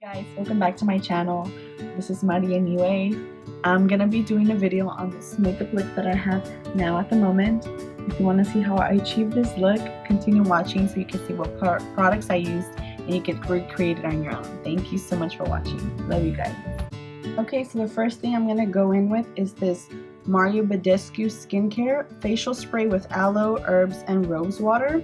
Hey guys, welcome back to my channel. This is MariiMUA. I'm gonna be doing a video on this makeup look that I have now at the moment. If you want to see how I achieved this look, continue watching so you can see what products I used and you can recreate it on your own. Thank you so much for watching. Love you guys. Okay, so the first thing I'm gonna go in with is this MariiMUA skincare facial spray with aloe, herbs, and rose water.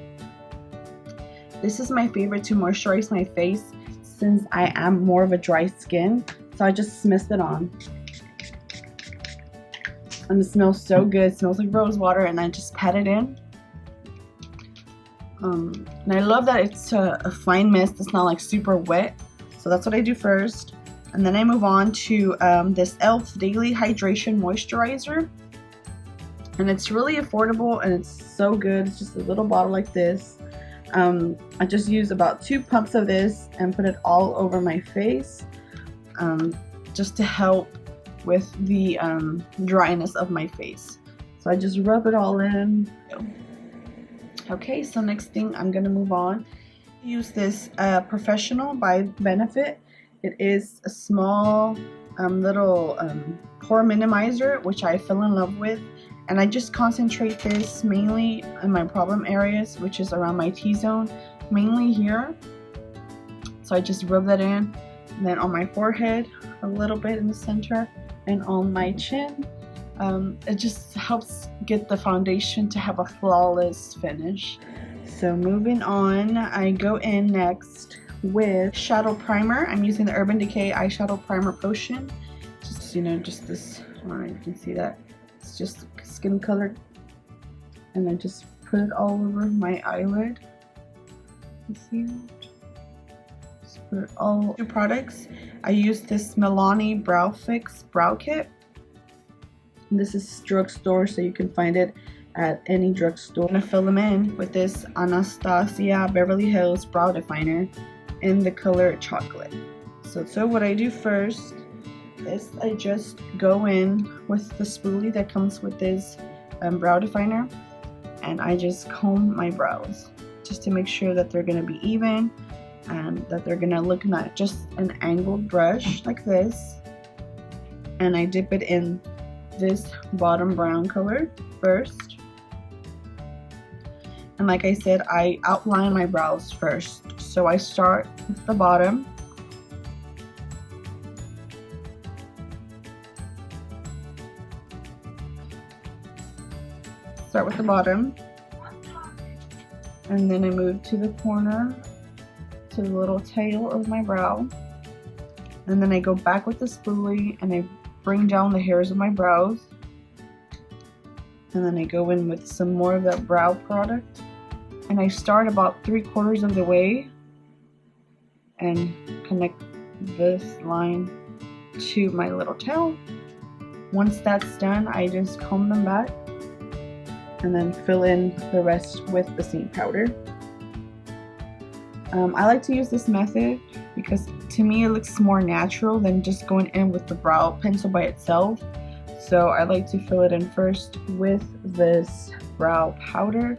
This is my favorite to moisturize my face since I am more of a dry skin, so I just mist it on. And it smells so good. It smells like rose water, and I just pat it in. And I love that it's a fine mist. It's not like super wet, so that's what I do first. And then I move on to this e.l.f. Daily Hydration Moisturizer, and it's really affordable and it's so good. It's just a little bottle like this. I just use about 2 pumps of this and put it all over my face, just to help with the dryness of my face. So I just rub it all in. Okay, so next thing I'm gonna move on. Use this Professional by Benefit. It is a small little pore minimizer, which I fell in love with. And I just concentrate this mainly in my problem areas, which is around my T-zone, mainly here. So I just rub that in, and then on my forehead, a little bit in the center, and on my chin. It just helps get the foundation to have a flawless finish. So moving on, I go in next with shadow primer. I'm using the Urban Decay eyeshadow primer potion. Just, just this, you can see that. It's just skin colored, and I just put it all over my eyelid. You see that? Just put it all. 2 products. I use this Milani Brow Fix Brow Kit. And this is drugstore, so you can find it at any drugstore. I'm gonna fill them in with this Anastasia Beverly Hills Brow Definer in the color Chocolate. So what I do first is I just go in with the spoolie that comes with this brow definer, and I just comb my brows just to make sure that they're going to be even and that they're going to look not just an angled brush like this. And I dip it in this bottom brown color first, and like I said, I outline my brows first. So I start with the bottom. Start with the bottom, and then I move to the corner, to the little tail of my brow, and then I go back with the spoolie and I bring down the hairs of my brows, and then I go in with some more of that brow product, and I start about 3/4 of the way and connect this line to my little tail. Once that's done, I just comb them back and then fill in the rest with the same powder. I like to use this method because to me it looks more natural than just going in with the brow pencil by itself. So I like to fill it in first with this brow powder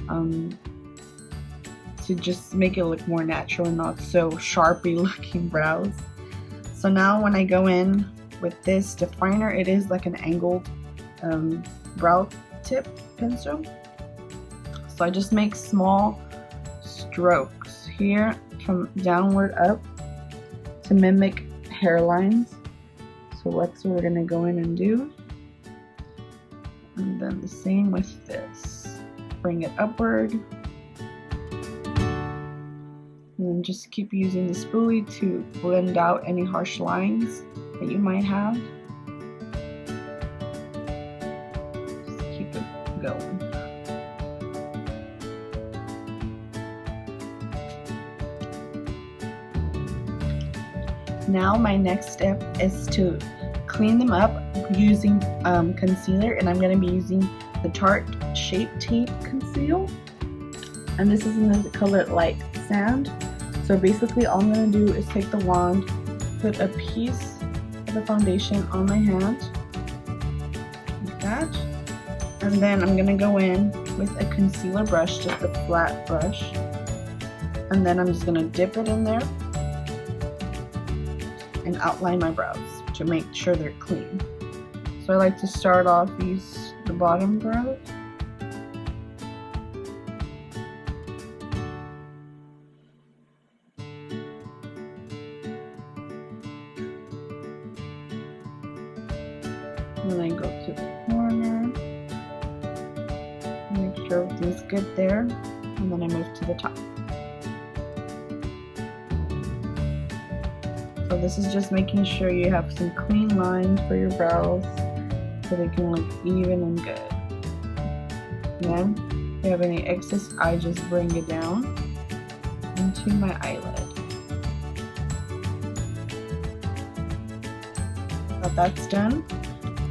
to just make it look more natural and not so sharpy looking brows. So now when I go in with this definer, it is like an angled brow tip pencil. So I just make small strokes here from downward up to mimic hairlines. So that's what we're going to go in and do. And then the same with this. Bring it upward. And then just keep using the spoolie to blend out any harsh lines that you might have. Going. Now my next step is to clean them up using concealer, and I'm going to be using the Tarte Shape Tape Conceal, and this is in the color Light Sand. So basically all I'm going to do is take the wand, put a piece of the foundation on my hand like that. And then I'm going to go in with a concealer brush, just a flat brush. And then I'm just going to dip it in there. and outline my brows to make sure they're clean. So I like to start off the bottom brows. And then I go to the corner, make sure everything's good there, and then I move to the top. So this is just making sure you have some clean lines for your brows so they can look even and good. And then if you have any excess, I just bring it down into my eyelid. Now that's done.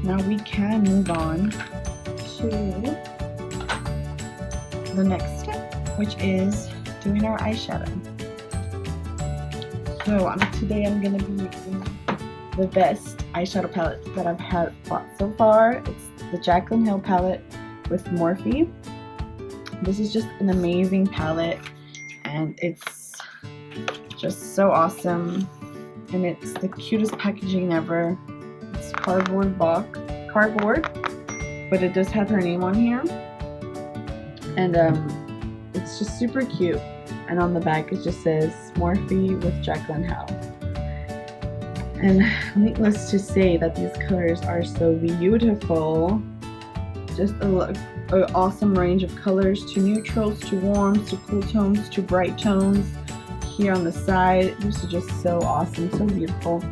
Now we can move on to the next step, which is doing our eyeshadow. So today I'm going to be using the best eyeshadow palette that I've had bought so far. It's the Jaclyn Hill palette with Morphe. This is just an amazing palette, and it's just so awesome, and it's the cutest packaging ever. It's cardboard, but it does have her name on here, and it's just super cute. And on the back it just says Morphe with Jaclyn Hill. And needless to say that these colors are so beautiful. Just an awesome range of colors, to neutrals, to warms, to cool tones, to bright tones. Here on the side, this is just so awesome, so beautiful.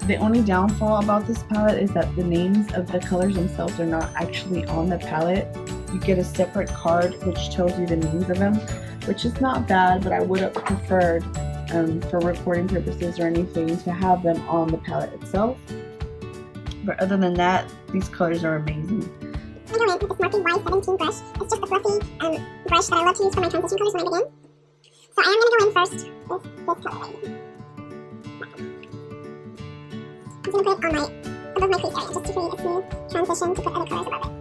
The only downfall about this palette is that the names of the colors themselves are not actually on the palette. You get a separate card which tells you the names of them, which is not bad, but I would have preferred for recording purposes or anything to have them on the palette itself. But other than that, these colors are amazing. I'm going to go in with this Morphe Y17 brush. It's just a fluffy brush that I love to use for my transition colors when I begin. So I am going to go in first with this color right here. I'm going to put it on above my crease area just to create a smooth transition to put other colors above it.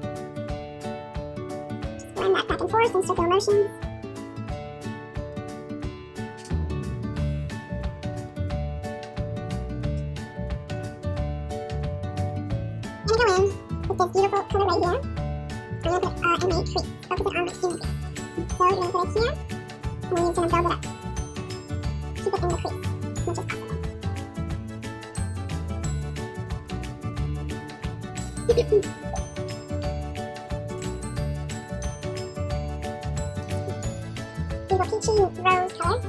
Just blend that back and forth in circular motions. I'm going to go in with this beautiful color right here. I'm going to put it in my crease, focus it on my inner crease. So you're going to put it here, and then you're going to build it up. Keep it in the crease as much as possible. Use a peachy rose color.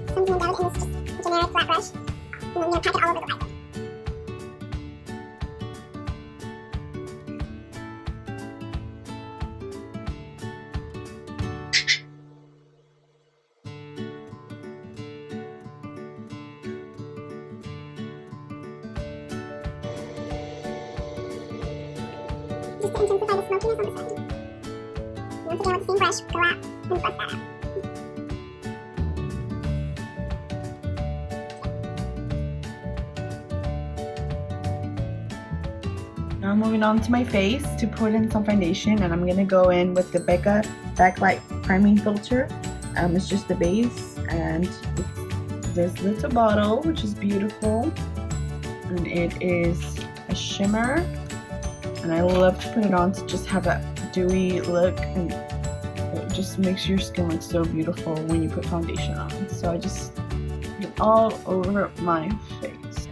I'm going to build it in this just generic flat brush, and then you're going to pack it all over the eyelid. Just to intensify the smokiness on the side. Once again with the same brush, go out and buff that out. Now I'm moving on to my face to put in some foundation, and I'm going to go in with the Becca Backlight Priming Filter. It's just the base, and it's this little bottle, which is beautiful, and it is a shimmer. And I love to put it on to just have that dewy look, and it just makes your skin look so beautiful when you put foundation on. So I just put it all over my face.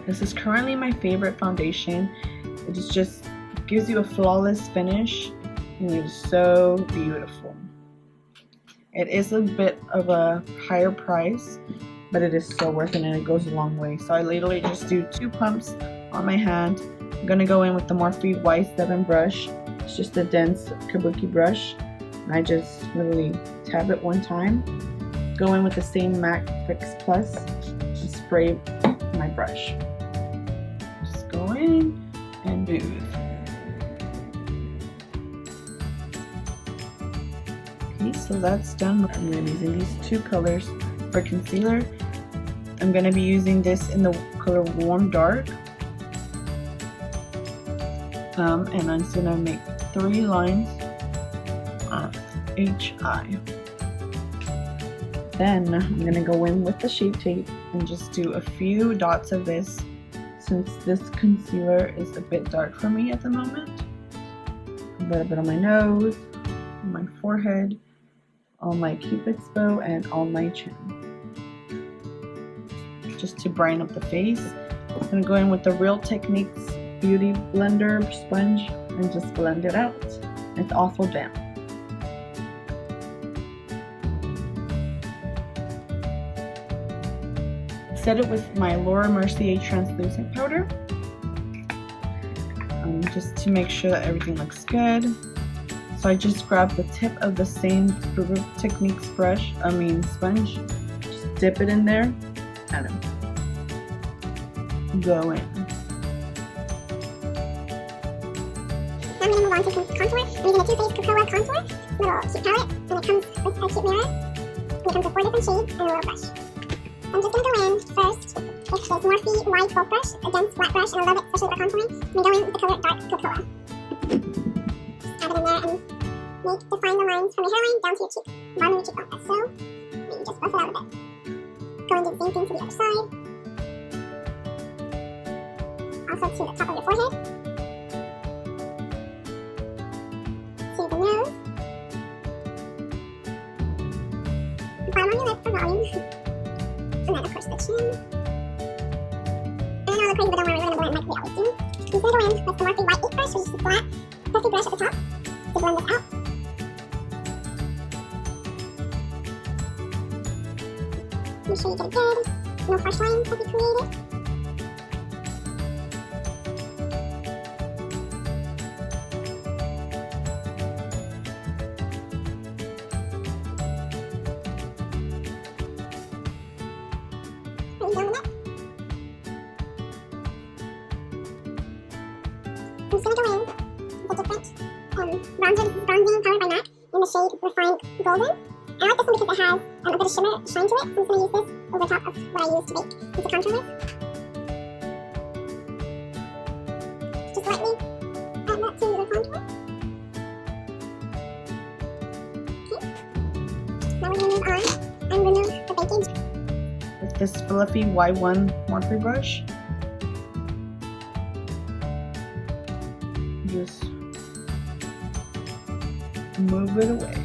This is currently my favorite foundation. It just gives you a flawless finish, and it is so beautiful. It is a bit of a higher price, but it is so worth it, and it goes a long way. So I literally just do 2 pumps on my hand. I'm going to go in with the Morphe Y7 brush. It's just a dense kabuki brush, and I just literally tap it 1 time. Go in with the same MAC Fix Plus and spray my brush. Just go in and move. Okay, so that's done. I'm going to be using these 2 colors for concealer. I'm going to be using this in the color Warm Dark. And I'm just going to make 3 lines on each eye. Then I'm going to go in with the Shape Tape and just do a few dots of this, since this concealer is a bit dark for me at the moment. A little bit on my nose, on my forehead, on my Cupid's bow, and on my chin. Just to brighten up the face. I'm going to go in with the Real Techniques Beauty Blender sponge and just blend it out. It's awful damp. Set it with my Laura Mercier translucent powder, just to make sure that everything looks good. So I just grab the tip of the same Real Techniques sponge, just dip it in there and go in. Now I'm going to move on to contour. I'm using the Too Faced Cocoa Contour, little cute palette, and it comes with a cute mirror. And it comes with 4 different shades and a little brush. I'm just going to go in first with this Morphe wide bulk brush, a dense flat brush, and I love it, especially for contouring. I'm going to go in with the color Dark Cocoa. Just add it in there and define the lines from your hairline down to your cheek, bottom of your cheekbone, as so. And you just buff it out a bit. Go and do the same thing to the other side. Also to the top of your forehead. To the nose. Bottom of your lip for volume. And then of course the chin. And I know the crazy, but don't worry, we're going to blend like we always do. I'm going to go in with the Morphe White Ink Brush, which is a flat, puffy brush at the top, to blend this out. Make sure you get it good. No harsh lines will be created. I'm just going to go in with a different bronzer. This is Bronzing Powered by MAC in the shade Refined Golden. I like this one because it has a bit of shimmer shine to it, so I'm just going to use this over top of what I use to bake into contour with. Just lightly add that to the contour. Okay. Now we're going to move on and remove the baking. With this fluffy Y1 Morphe brush, just move it away.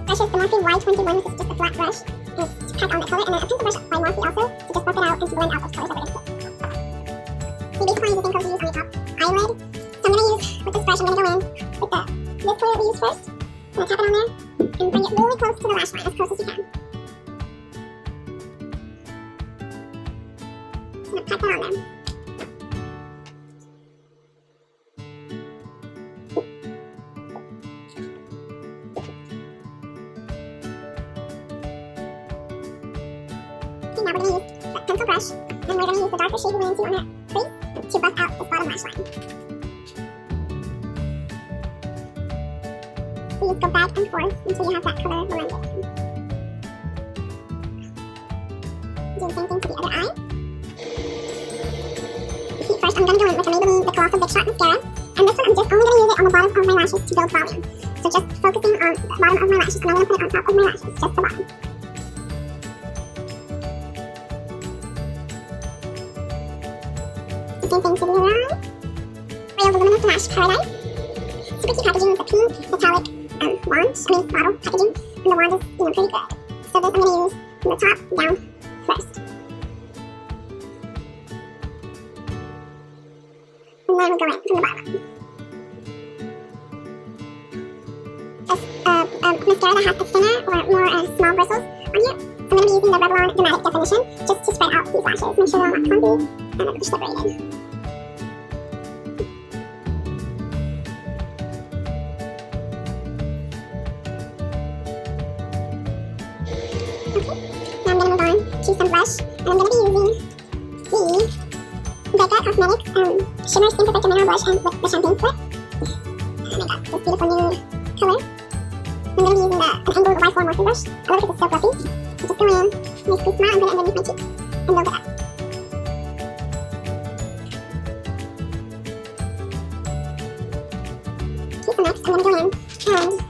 Brush is the Morphe Y21, which is just a flat brush, and it's to pack on the color, and then a pencil brush by Morphe also, to just buff it out and to blend out those colors that we're going to put. You basically use the same colors you use on your top eyelid. So I'm going to use, with this brush, I'm going to go in with this color that we used first. I'm going to tap it on there, and bring it really close to the lash line, as close as you can. I'm going to pack that on there. Now we're going to use that pencil brush, and we're going to use the darker shade we went into on that crease to buff out this bottom lash line. So you just go back and forth until you have that color blended in. Do the same thing to the other eye. See, first I'm going to go in with the MariiMUA The Colossal Big Shot Mascara, and this one I'm just only going to use it on the bottom of my lashes to build volume. So just focusing on the bottom of my lashes, I'm not going to put it on top of my lashes, just the bottom. Same thing to the other eye. Real Voluminous Lash Paradise. Super cute packaging with the pink metallic bottle packaging. And the wand is, pretty good. So this I'm going to use from the top down first. And then we'll go in from the bottom. A mascara that has a thinner or more small bristles on here. So I'm going to be using the Revlon Dramatic Definition just to spread out these lashes. Make sure they're not clumpy and that they're separated. Now I'm going to move on to some blush, and I'm going to be using the Becca Cosmetics Shimmer Skin Perfector Mineral Blush and with the Champagne Split. Oh my god, this beautiful nude color. I'm going to be using an angled Y4 Morphe brush. I love it because it's so fluffy. So just go in, make me smile, and put it underneath my cheek, and build it up. Okay, so next I'm going to go in highlighter.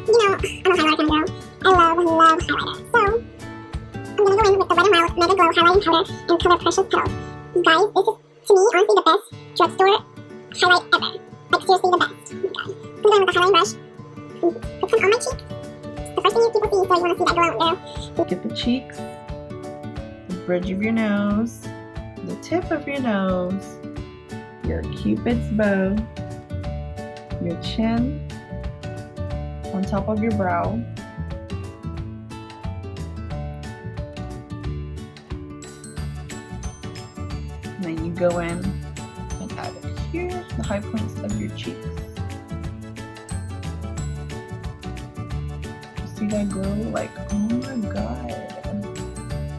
You know, I'm a highlighter kind of girl. I love highlighter. So, I'm going to go in with the Wet n Wild Mega Glow Highlighting Powder and Color Precious Petals. Guys, this is, to me, honestly the best drugstore highlight ever. Like, seriously the best. Oh my god. I'm going with the highlighting brush. Put some on my cheeks. The first thing you people see, so you want to see that glow out there. Look at the cheeks, the bridge of your nose, the tip of your nose, your cupid's bow, your chin, on top of your brow, and then you go in and add it here, the high points of your cheeks. See that glow? Like, oh my god.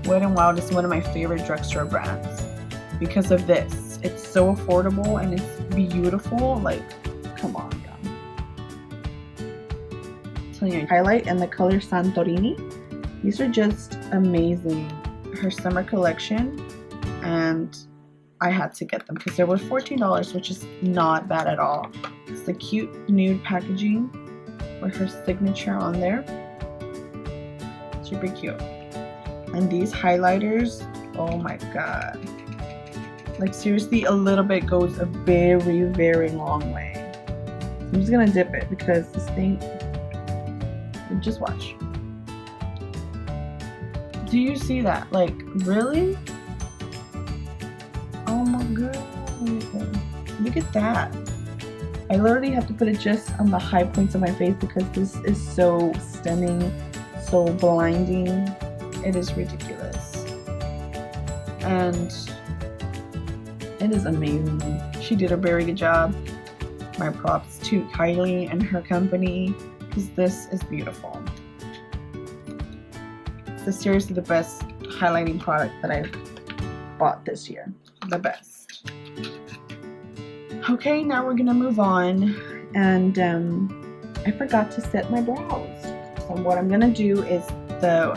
Wet n Wild is one of my favorite drugstore brands because of this. It's so affordable and it's beautiful. Like, come on, y'all. Telling you, highlight and the color Santorini. These are just amazing. Her summer collection, and I had to get them because they were $14, which is not bad at all. It's the cute nude packaging with her signature on there. Super cute. And these highlighters, oh my god. Like, seriously, a little bit goes a very, very long way. So I'm just gonna dip it because this thing, just watch. Do you see that? Like, really? Oh my god. Look at that. I literally have to put it just on the high points of my face because this is so stunning, so blinding. It is ridiculous. And it is amazing. She did a very good job. My props to Kylie and her company because this is beautiful. This is seriously the best highlighting product that I've bought this year. The best. Okay, now we're gonna move on, and I forgot to set my brows. So what I'm gonna do is the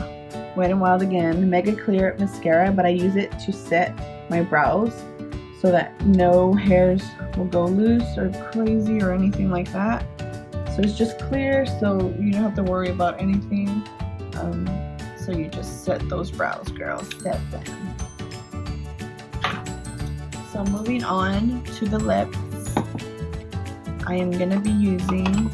Wet n Wild again Mega Clear Mascara, but I use it to set my brows so that no hairs will go loose or crazy or anything like that. So it's just clear, so you don't have to worry about anything. So you just set those brows, girls. Set them. So moving on to the lips, I am gonna be using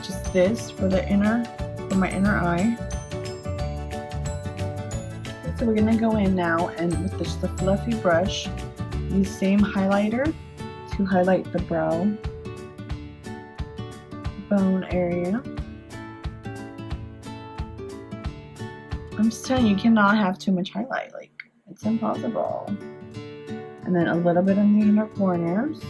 just this for my inner eye. Okay, so we're gonna go in now and with just a fluffy brush, use same highlighter to highlight the brow bone area. I'm just telling you, you cannot have too much highlight. Like, it's impossible. And then a little bit on the inner corners.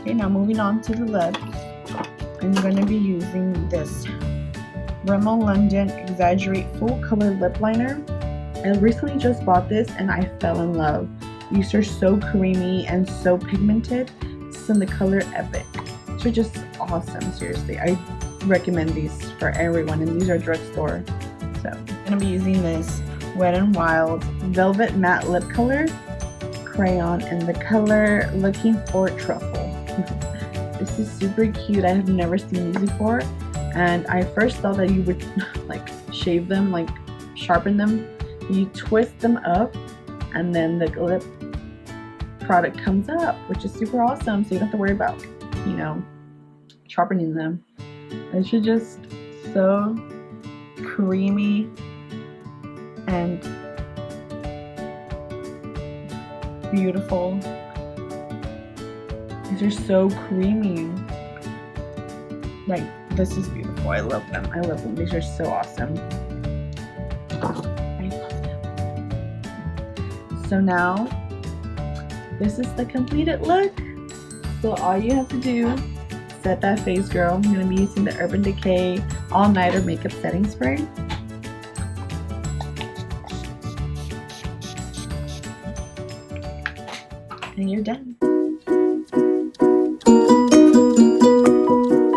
Okay, now moving on to the lips, I'm going to be using this Rimmel London Exaggerate Full Color Lip Liner. I recently just bought this and I fell in love. These are so creamy and so pigmented. This is in the color Epic. These are just awesome, seriously. I recommend these for everyone, and these are drugstore. So I'm going to be using this Wet n Wild Velvet Matte Lip Color crayon in the color Looking for Truffle. This is super cute. I have never seen these before, and I first thought that you would like shave them, like sharpen them. You twist them up and then the lip product comes up, which is super awesome, so you don't have to worry about, you know, sharpening them. It's just so creamy and beautiful. These are so creamy. Like, this is beautiful. I love them. I love them. These are so awesome. I love them. So now, this is the completed look. So all you have to do, set that face, girl. I'm going to be using the Urban Decay All Nighter Makeup Setting Spray. And you're done.